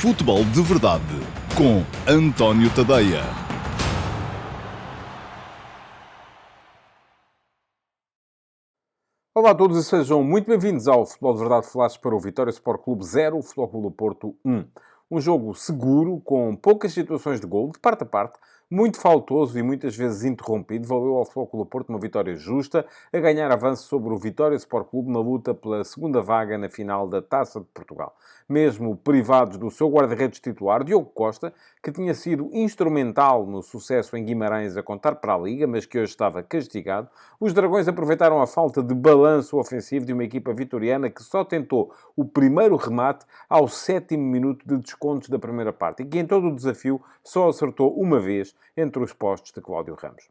Futebol de Verdade com António Tadeia. Olá a todos e sejam muito bem-vindos ao Futebol de Verdade Flash para o Vitória Sport Clube 0, Futebol Clube do Porto 1. Um jogo seguro, com poucas situações de golo, de parte a parte, muito faltoso e muitas vezes interrompido, valeu ao Futebol Clube do Porto uma vitória justa, a ganhar avanço sobre o Vitória Sport Clube na luta pela segunda vaga na final da Taça de Portugal. Mesmo privados do seu guarda-redes titular, Diogo Costa, que tinha sido instrumental no sucesso em Guimarães a contar para a Liga, mas que hoje estava castigado, os Dragões aproveitaram a falta de balanço ofensivo de uma equipa vitoriana que só tentou o primeiro remate ao 7º minuto de descontos da primeira parte e que em todo o desafio só acertou uma vez entre os postos de Cláudio Ramos.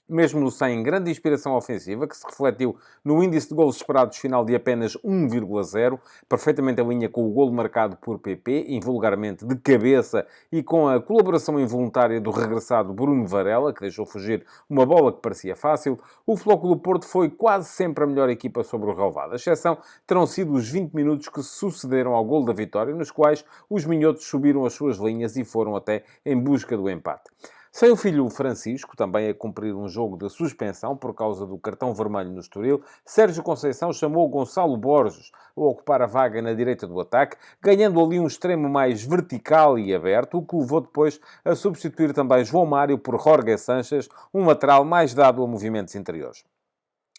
Mesmo sem grande inspiração ofensiva, que se refletiu no índice de golos esperados final de apenas 1,0, perfeitamente em linha com o golo marcado por PP, invulgarmente de cabeça, e com a colaboração involuntária do regressado Bruno Varela, que deixou fugir uma bola que parecia fácil, o Futebol do Porto foi quase sempre a melhor equipa sobre o relvado. A exceção terão sido os 20 minutos que se sucederam ao golo da vitória, nos quais os minhotos subiram as suas linhas e foram até em busca do empate. Sem o filho Francisco, também a cumprir um jogo de suspensão por causa do cartão vermelho no Estoril, Sérgio Conceição chamou Gonçalo Borges a ocupar a vaga na direita do ataque, ganhando ali um extremo mais vertical e aberto, o que levou depois a substituir também João Mário por Jorge Sanches, um lateral mais dado a movimentos interiores.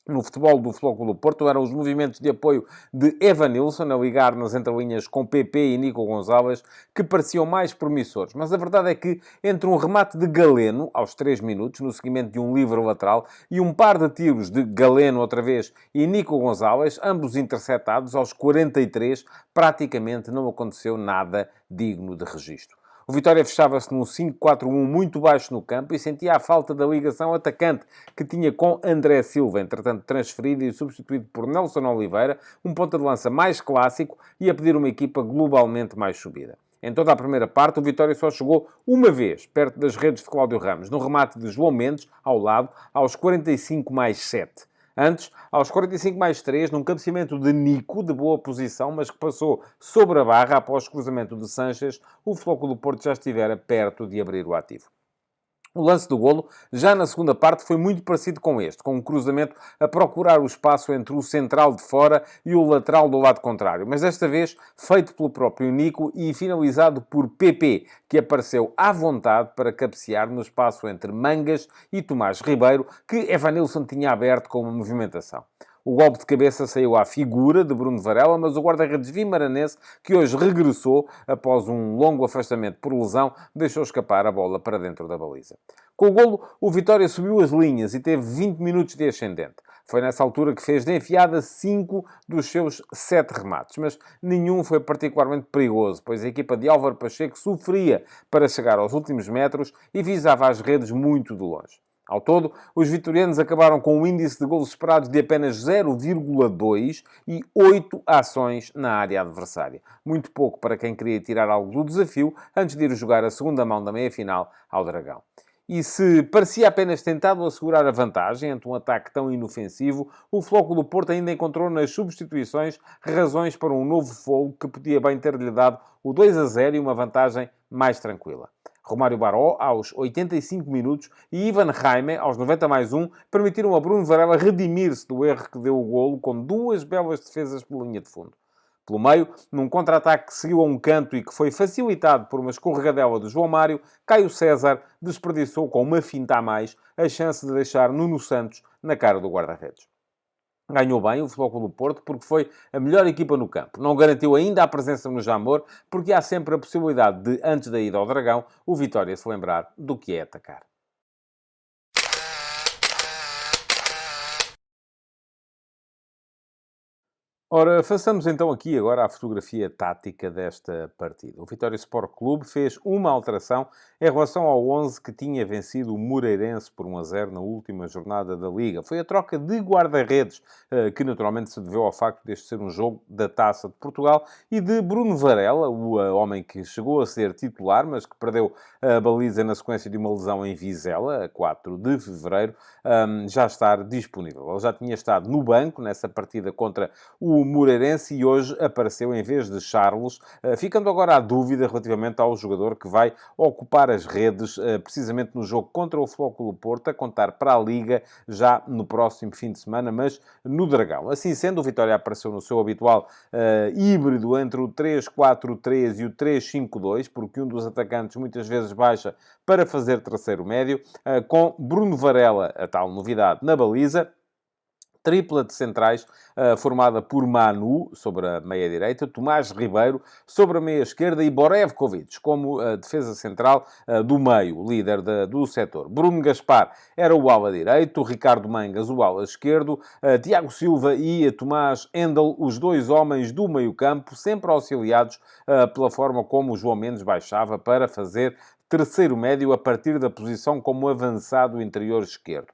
No futebol do Futebol Clube do Porto eram os movimentos de apoio de Evanilson a ligar nas entrelinhas com PP e Nico Gonzalez que pareciam mais promissores. Mas a verdade é que entre um remate de Galeno, aos 3 minutos, no seguimento de um livre lateral, e um par de tiros de Galeno outra vez e Nico Gonzalez, ambos interceptados aos 43, praticamente não aconteceu nada digno de registro. O Vitória fechava-se num 5-4-1 muito baixo no campo e sentia a falta da ligação atacante que tinha com André Silva, entretanto transferido e substituído por Nelson Oliveira, um ponta de lança mais clássico e a pedir uma equipa globalmente mais subida. Em toda a primeira parte, o Vitória só chegou uma vez, perto das redes de Cláudio Ramos, no remate de João Mendes, ao lado, aos 45 mais 7. Antes, aos 45 mais 3, num cabeceamento de Nico, de boa posição, mas que passou sobre a barra após cruzamento de Sanches, o Futebol do Porto já estivera perto de abrir o ativo. O lance do golo, já na segunda parte, foi muito parecido com este, com um cruzamento a procurar o espaço entre o central de fora e o lateral do lado contrário, mas desta vez feito pelo próprio Nico e finalizado por PP, que apareceu à vontade para cabecear no espaço entre Mangas e Tomás Ribeiro, que Evanilson tinha aberto com uma movimentação. O golpe de cabeça saiu à figura de Bruno Varela, mas o guarda-redes vimaranense, que hoje regressou após um longo afastamento por lesão, deixou escapar a bola para dentro da baliza. Com o golo, o Vitória subiu as linhas e teve 20 minutos de ascendente. Foi nessa altura que fez de enfiada 5 dos seus 7 remates, mas nenhum foi particularmente perigoso, pois a equipa de Álvaro Pacheco sofria para chegar aos últimos metros e visava as redes muito de longe. Ao todo, os vitorianos acabaram com um índice de golos esperados de apenas 0,2 e 8 ações na área adversária. Muito pouco para quem queria tirar algo do desafio antes de ir jogar a segunda mão da meia-final ao Dragão. E se parecia apenas tentado assegurar a vantagem ante um ataque tão inofensivo, o Futebol do Porto ainda encontrou nas substituições razões para um novo fogo que podia bem ter-lhe dado o 2-0 e uma vantagem mais tranquila. Romário Baró, aos 85 minutos, e Ivan Jaime, aos 90 mais 1, permitiram a Bruno Varela redimir-se do erro que deu o golo com 2 belas defesas pela linha de fundo. Pelo meio, num contra-ataque que seguiu a um canto e que foi facilitado por uma escorregadela do João Mário, Caio César desperdiçou com uma finta a mais a chance de deixar Nuno Santos na cara do guarda-redes. Ganhou bem o Futebol Clube do Porto porque foi a melhor equipa no campo. Não garantiu ainda a presença no Jamor porque há sempre a possibilidade de, antes da ida ao Dragão, o Vitória se lembrar do que é atacar. Ora, façamos então aqui agora a fotografia tática desta partida. O Vitória Sport Clube fez uma alteração em relação ao 11 que tinha vencido o Moreirense por 1-0 na última jornada da Liga. Foi a troca de guarda-redes, que naturalmente se deveu ao facto deste ser um jogo da Taça de Portugal, e de Bruno Varela, o homem que chegou a ser titular, mas que perdeu a baliza na sequência de uma lesão em Vizela, a 4 de fevereiro, já estar disponível. Ele já tinha estado no banco nessa partida contra o o Moreirense e hoje apareceu em vez de Charles, ficando agora à dúvida relativamente ao jogador que vai ocupar as redes precisamente no jogo contra o Futebol Clube do Porto, a contar para a Liga já no próximo fim de semana, mas no Dragão. Assim sendo, o Vitória apareceu no seu habitual híbrido entre o 3-4-3 e o 3-5-2, porque um dos atacantes muitas vezes baixa para fazer terceiro médio, com Bruno Varela, a tal novidade, na baliza. Tripla de centrais, formada por Manu, sobre a meia-direita, Tomás Ribeiro, sobre a meia-esquerda, e Borevkovic, como defesa central do meio, líder do setor. Bruno Gaspar era o ala direito, Ricardo Mangas o ala esquerdo, Tiago Silva e Tomás Endel, os dois homens do meio-campo, sempre auxiliados pela forma como o João Mendes baixava para fazer terceiro médio a partir da posição como avançado interior esquerdo.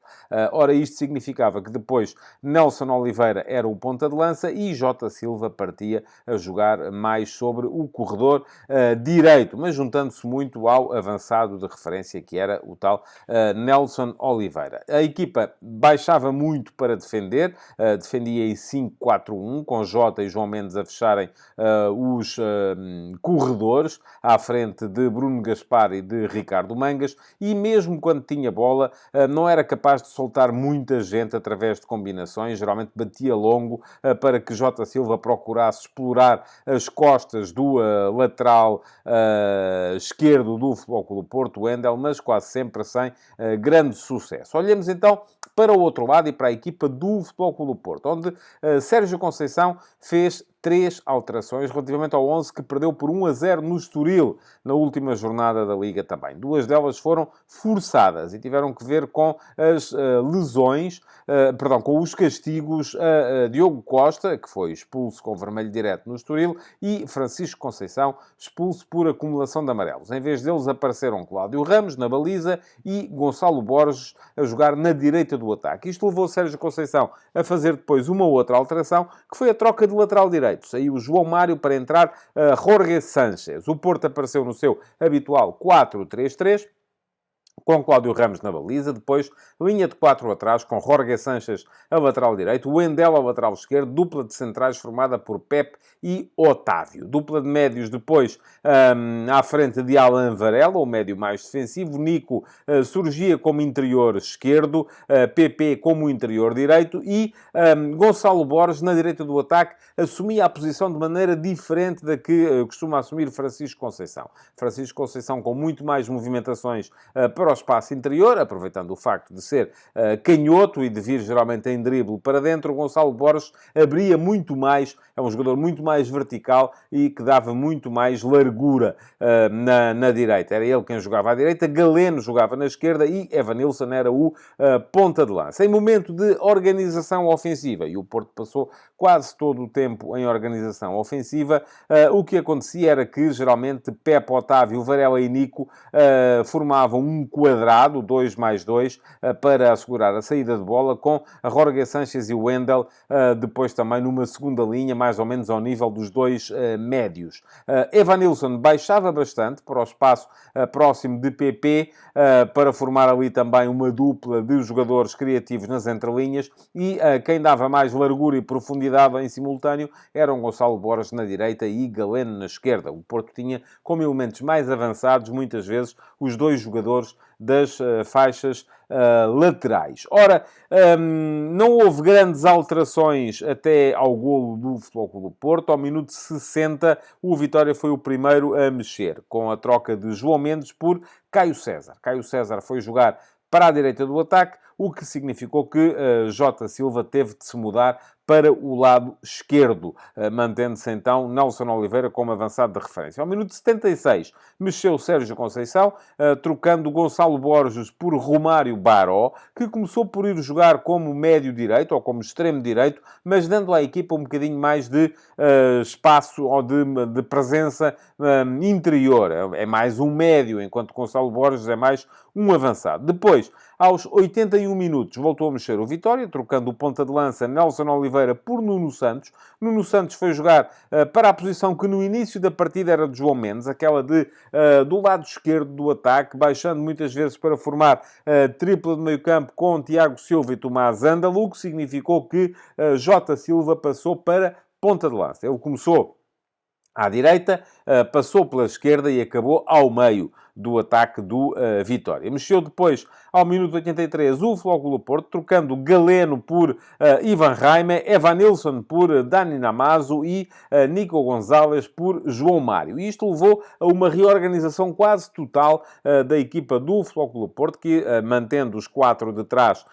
Ora, isto significava que depois Nelson Oliveira era o ponta de lança e Jota Silva partia a jogar mais sobre o corredor direito, mas juntando-se muito ao avançado de referência que era o tal Nelson Oliveira. A equipa baixava muito para defender, defendia em 5-4-1, com Jota e João Mendes a fecharem os corredores à frente de Bruno Gaspar e de Ricardo Mangas, e mesmo quando tinha bola, não era capaz de soltar muita gente através de combinações, geralmente batia longo para que Jota Silva procurasse explorar as costas do lateral esquerdo do Futebol Clube do Porto, o Wendel, mas quase sempre sem grande sucesso. Olhemos então para o outro lado e para a equipa do Futebol Clube do Porto, onde Sérgio Conceição fez 3 alterações relativamente ao 11 que perdeu por 1-0 no Estoril na última jornada da Liga também. 2 delas foram forçadas e tiveram que ver com as lesões, com os castigos a Diogo Costa, que foi expulso com vermelho direto no Estoril, e Francisco Conceição, expulso por acumulação de amarelos. Em vez deles apareceram Cláudio Ramos na baliza e Gonçalo Borges a jogar na direita do ataque. Isto levou Sérgio Conceição a fazer depois uma outra alteração, que foi a troca de lateral direito. Saiu o João Mário para entrar Jorge Sánchez. O Porto apareceu no seu habitual 4-3-3, com Cláudio Ramos na baliza, depois linha de 4 atrás, com Jorge Sánchez a lateral direito, Wendel a lateral esquerdo, dupla de centrais formada por Pepe e Otávio. Dupla de médios depois à frente de Alan Varela, o médio mais defensivo, Nico surgia como interior esquerdo, PP como interior direito e Gonçalo Borges na direita do ataque assumia a posição de maneira diferente da que costuma assumir Francisco Conceição. Francisco Conceição com muito mais movimentações para o espaço interior, aproveitando o facto de ser canhoto e de vir geralmente em drible para dentro. Gonçalo Borges abria muito mais, é um jogador muito mais vertical e que dava muito mais largura na direita. Era ele quem jogava à direita, Galeno jogava na esquerda e Evanilson era o ponta de lança. Em momento de organização ofensiva, e o Porto passou quase todo o tempo em organização ofensiva, o que acontecia era que geralmente Pepe, Otávio, Varela e Nico formavam um quadrado, 2+2, para assegurar a saída de bola, com a Jorge Sánchez e o Wendel depois também numa segunda linha, mais ou menos ao nível dos dois médios. Evanilson baixava bastante para o espaço próximo de PP, para formar ali também uma dupla de jogadores criativos nas entrelinhas, e quem dava mais largura e profundidade em simultâneo eram Gonçalo Borges na direita e Galeno na esquerda. O Porto tinha como elementos mais avançados, muitas vezes, os dois jogadores das faixas laterais. Ora, não houve grandes alterações até ao golo do Futebol Clube do Porto. Ao minuto 60, o Vitória foi o primeiro a mexer, com a troca de João Mendes por Caio César. Caio César foi jogar para a direita do ataque, o que significou que Jota Silva teve de se mudar para o lado esquerdo, mantendo-se então Nelson Oliveira como avançado de referência. Ao minuto 76, mexeu Sérgio Conceição, trocando Gonçalo Borges por Romário Baró, que começou por ir jogar como médio direito, ou como extremo direito, mas dando à equipa um bocadinho mais de espaço ou de presença interior. É mais um médio, enquanto Gonçalo Borges é mais um avançado. Depois, aos 81 minutos, voltou a mexer o Vitória, trocando o ponta de lança Nelson Oliveira por Nuno Santos. Nuno Santos foi jogar para a posição que no início da partida era de João Mendes, aquela do lado esquerdo do ataque, baixando muitas vezes para formar tripla de meio campo com Tiago Silva e Tomás Andal, o que significou que Jota Silva passou para ponta de lança. Ele começou à direita, passou pela esquerda e acabou ao meio do ataque do Vitória. Mexeu depois, ao minuto 83, o Flóculo Porto, trocando Galeno por Ivan Raime, Evanilson por Dani Namazo e Nico Gonzalez por João Mário. E isto levou a uma reorganização quase total da equipa do Flóculo Porto, que, mantendo os 4 de trás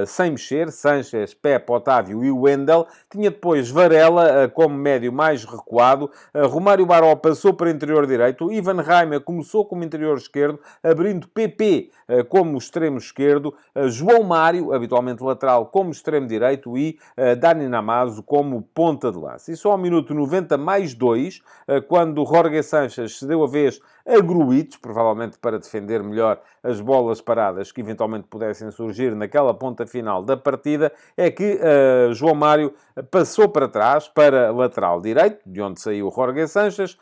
sem mexer, Sanches, Pepe, Otávio e Wendel, tinha depois Varela como médio mais recuado, Romário Baró passou para interior direito, Ivan Raime começou como interior esquerdo, abrindo PP como extremo esquerdo, João Mário, habitualmente lateral, como extremo direito e Dani Namazo como ponta de lança. E só ao minuto 90 mais 2, quando Jorge Sanches cedeu a vez a Gruitch, provavelmente para defender melhor as bolas paradas que eventualmente pudessem surgir naquela ponta final da partida, é que João Mário passou para trás, para lateral direito, de onde saiu Jorge Sanches.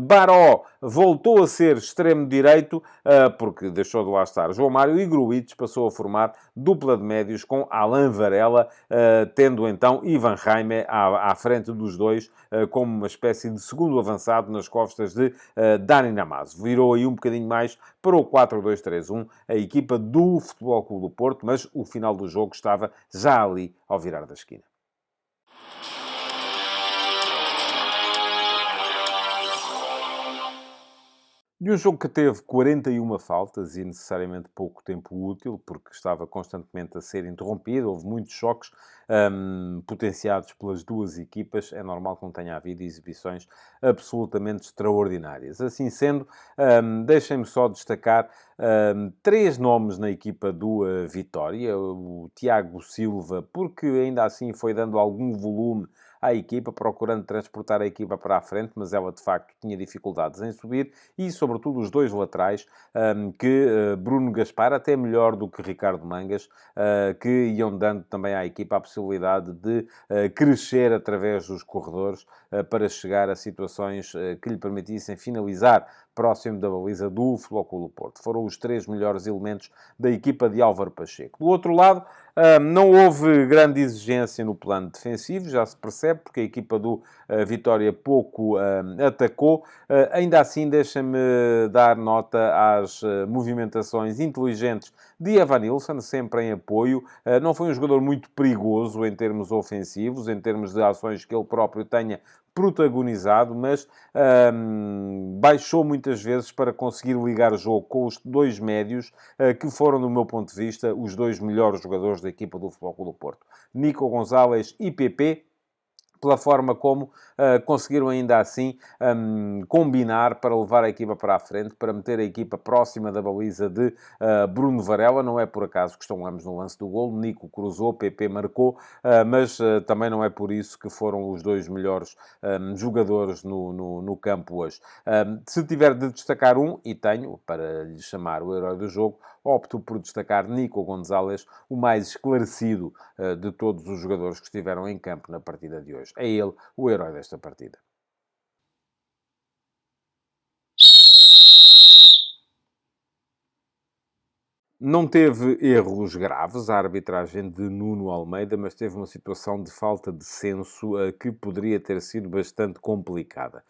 Baró voltou a ser extremo direito, porque deixou de lá estar João Mário, e Gruitch passou a formar dupla de médios com Alain Varela, tendo então Ivan Raime à frente dos dois, como uma espécie de segundo avançado nas costas de Dani Namazo. Virou aí um bocadinho mais para o 4-2-3-1 a equipa do Futebol Clube do Porto, mas o final do jogo estava já ali ao virar da esquina. De um jogo que teve 41 faltas e necessariamente pouco tempo útil, porque estava constantemente a ser interrompido, houve muitos choques potenciados pelas duas equipas, é normal que não tenha havido exibições absolutamente extraordinárias. Assim sendo, deixem-me só destacar 3 nomes na equipa do Vitória. O Tiago Silva, porque ainda assim foi dando algum volume à equipa, procurando transportar a equipa para a frente, mas ela de facto tinha dificuldades em subir, e sobretudo os dois laterais, que Bruno Gaspar, até melhor do que Ricardo Mangas, que iam dando também à equipa a possibilidade de crescer através dos corredores para chegar a situações que lhe permitissem finalizar próximo da baliza do Flóculo Porto. Foram os 3 melhores elementos da equipa de Álvaro Pacheco. Do outro lado, não houve grande exigência no plano defensivo, já se percebe, porque a equipa do Vitória pouco atacou. Ainda assim, deixa-me dar nota às movimentações inteligentes de Evanilson, sempre em apoio. Não foi um jogador muito perigoso em termos ofensivos, em termos de ações que ele próprio tenha protagonizado, mas baixou muitas vezes para conseguir ligar o jogo com os 2 médios, que foram, do meu ponto de vista, os 2 melhores jogadores da equipa do Futebol Clube do Porto. Nico Gonzalez e PP, pela forma como conseguiram ainda assim combinar para levar a equipa para a frente, para meter a equipa próxima da baliza de Bruno Varela. Não é por acaso que estão ambos no lance do golo. Nico cruzou, PP marcou, mas também não é por isso que foram os 2 melhores jogadores no campo hoje. Se tiver de destacar um, e tenho, para lhe chamar o herói do jogo, opto por destacar Nico Gonzalez, o mais esclarecido de todos os jogadores que estiveram em campo na partida de hoje. É ele o herói desta partida. Não teve erros graves a arbitragem de Nuno Almeida, mas teve uma situação de falta de senso que poderia ter sido bastante complicada.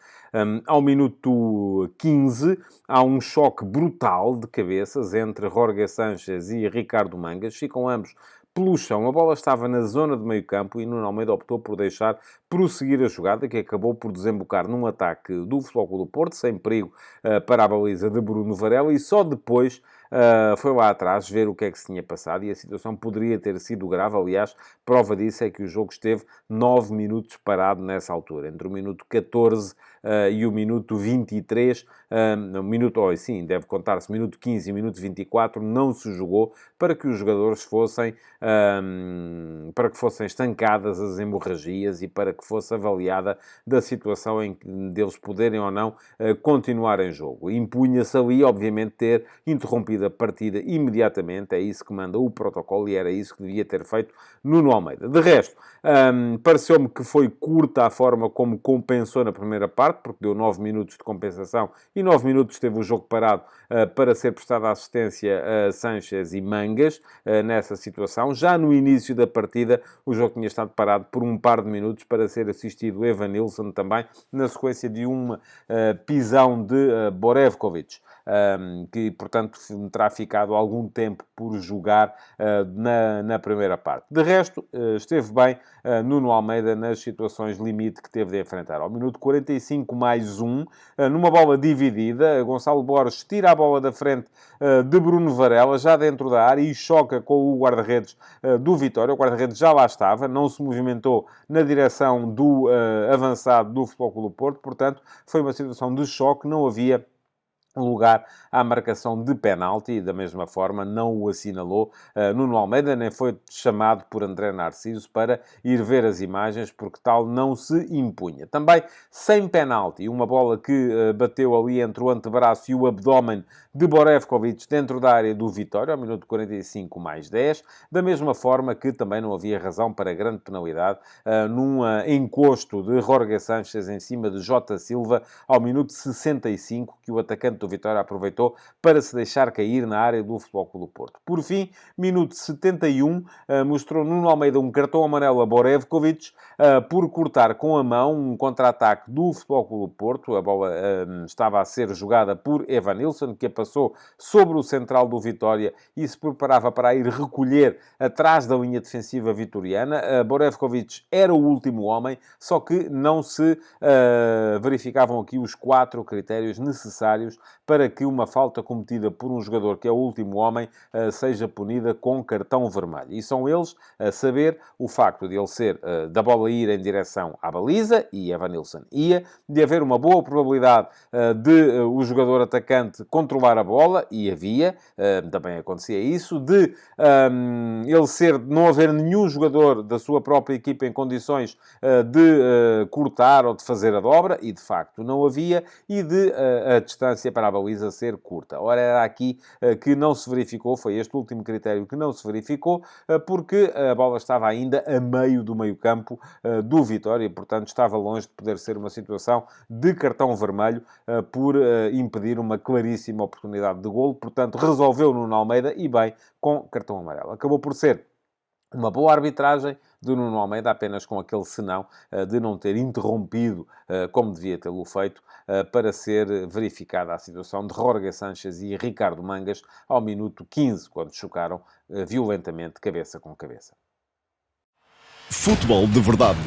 Ao minuto 15, há um choque brutal de cabeças entre Jorge Sanches e Ricardo Mangas. Ficam ambos pelo chão. A bola estava na zona de meio campo e Nuno Almeida optou por deixar prosseguir a jogada, que acabou por desembocar num ataque do Flóculo do Porto, sem perigo para a baliza de Bruno Varela, e só depois foi lá atrás ver o que é que se tinha passado, e a situação poderia ter sido grave. Aliás, prova disso é que o jogo esteve 9 minutos parado nessa altura, entre o minuto 14 e o minuto 23, sim, deve contar-se, minuto 15 e minuto 24, não se jogou para que os jogadores fossem estancadas as hemorragias e para que fosse avaliada da situação em que deles poderem ou não continuar em jogo. Impunha-se ali, obviamente, ter interrompido a partida imediatamente. É isso que manda o protocolo e era isso que devia ter feito Nuno Almeida. De resto, pareceu-me que foi curta a forma como compensou na primeira parte, porque deu 9 minutos de compensação e 9 minutos teve o jogo parado para ser prestada assistência a Sanches e Mangas nessa situação. Já no início da partida, o jogo tinha estado parado por um par de minutos para para ser assistido Evanilson também, na sequência de uma pisão de Borevkovic, que, portanto, terá ficado algum tempo por jogar na primeira parte. De resto, esteve bem Nuno Almeida nas situações limite que teve de enfrentar. Ao minuto 45 mais um, numa bola dividida, Gonçalo Borges tira a bola da frente de Bruno Varela, já dentro da área, e choca com o guarda-redes do Vitória. O guarda-redes já lá estava, não se movimentou na direção do avançado do Futebol Clube do Porto, portanto, foi uma situação de choque, não havia lugar à marcação de penalti, e da mesma forma não o assinalou Nuno Almeida, nem foi chamado por André Narciso para ir ver as imagens, porque tal não se impunha. Também sem penalti, uma bola que bateu ali entre o antebraço e o abdômen de Borevkovic dentro da área do Vitória, ao minuto 45 mais 10, da mesma forma que também não havia razão para grande penalidade num encosto de Jorge Sánchez em cima de Jota Silva, ao minuto 65, que o atacante do Vitória aproveitou para se deixar cair na área do Futebol Clube do Porto. Por fim, minuto 71, mostrou Nuno Almeida um cartão amarelo a Borevkovic por cortar com a mão um contra-ataque do Futebol Clube do Porto. A bola estava a ser jogada por Evanilson, que a passou sobre o central do Vitória e se preparava para ir recolher atrás da linha defensiva vitoriana. Borevkovic era o último homem, só que não se verificavam aqui os 4 critérios necessários para que uma falta cometida por um jogador que é o último homem seja punida com cartão vermelho. E são eles a saber o facto de ele ser da bola ir em direção à baliza, e Evanilson ia, de haver uma boa probabilidade de o jogador atacante controlar a bola, e havia, também acontecia isso, de não haver nenhum jogador da sua própria equipa em condições de cortar ou de fazer a dobra, e de facto não havia, e de a distância para a baliza ser curta. Ora, era aqui que não se verificou, foi este último critério que não se verificou, porque a bola estava ainda a meio do meio-campo do Vitória e, portanto, estava longe de poder ser uma situação de cartão vermelho por impedir uma claríssima oportunidade de golo. Portanto, resolveu Nuno Almeida, e bem, com cartão amarelo. Acabou por ser uma boa arbitragem do Nuno Almeida, apenas com aquele senão de não ter interrompido, como devia tê-lo feito, para ser verificada a situação de Jorge Sánchez e Ricardo Mangas ao minuto 15, quando chocaram violentamente, cabeça com cabeça. Futebol de Verdade